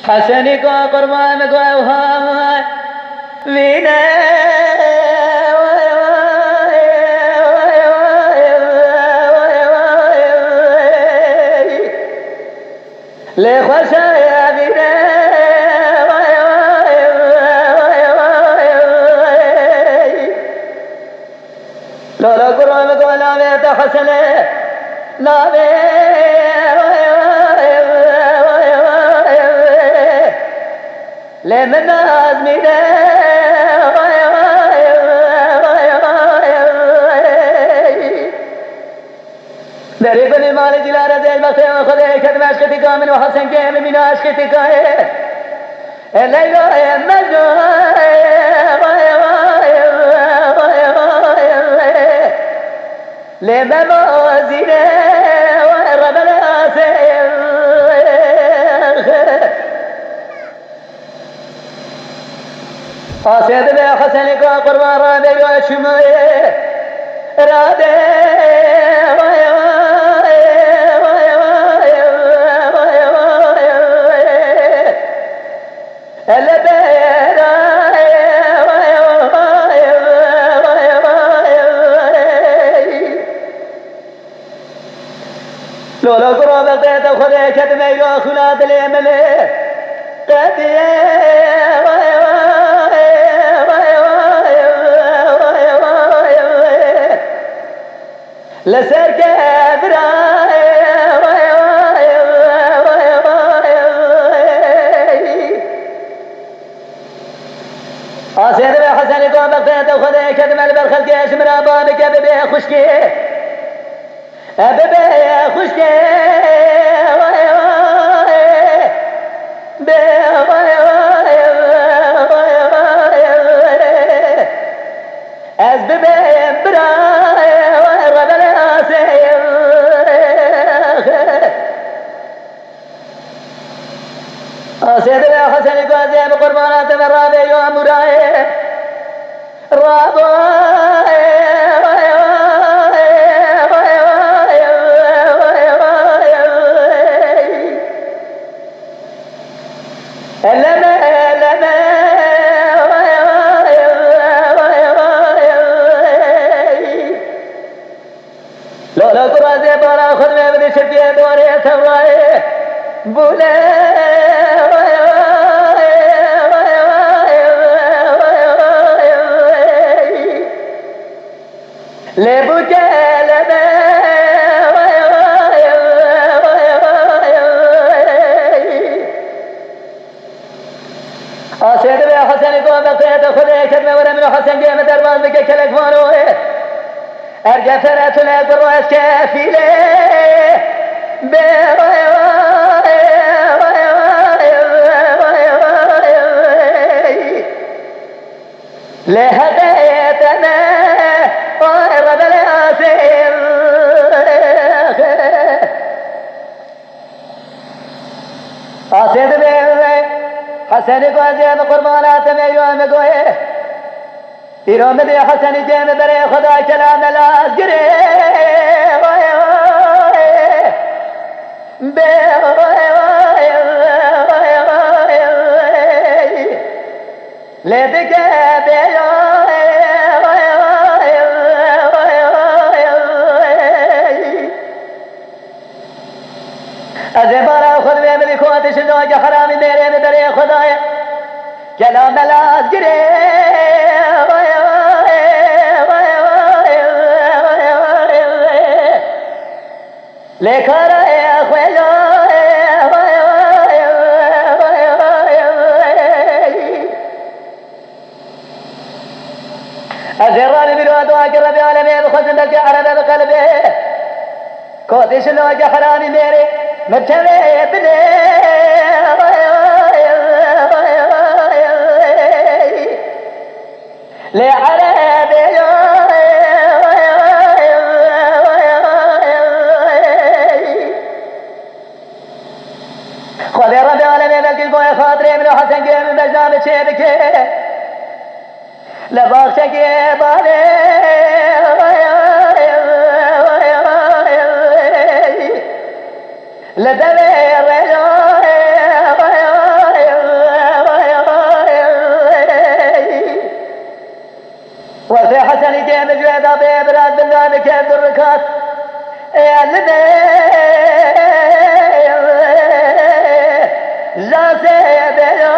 حسنی کو قربان کو های وینه لخوشا یا وینه لولا قربان کو لاوه تا حسنه لاوه لمن أزمنه دري بني مال جلالة زي البخت وخذ كتم عشقتي كامل وحسن كيم من عشقتي كاي الليلة مجنون لما موازينه ربنا آسيد بي حسن کو قربان را بي رو شموي را دي لولا قرب القيت وخذ كدمي رو خلاد اليمني قدي لسر كبرى آسيد بي حسن قوم بقيت وخذ كدم البرخل كيش من أبابك ببي خشكي ببي خشكي از ببي براي آسيد بي حسن قوزي بقربانات من رابي يوم راي رابي لولا قرازي بارا خذ میں بدی شفیع دوری ثورائی بولے لے بوچے لے آسید بے حسن کو بقیت خود خدمه ورم حسن کے دروازے بکے کلک مارو ارجع فراتنا بالراس كافله لهديتنا رب الاسير آسيد بي حسن قوزي بقربانات ميوم قوي ایران دے حسن جیم برے خدا کلام لاز گرے بے لے دکے بے ازے بارا خود میں میری خواتش جو کہ حرامی میرے میں برے خدا کلام لاز گرے لکھر خویلو الزران بالواد واكر ربي عالمي بخزن دلك عرب بقلبي كودش لوجه حرامي ميري مبتلي ابني لعربي خذ ربي عالمي بلقل بوي خاطري من حسن قيم بجنام تشيبك لباغتك يا بالي لدبي الرجل بيدا بيبراد بالله بكيد الركات اللي جاسي بيدا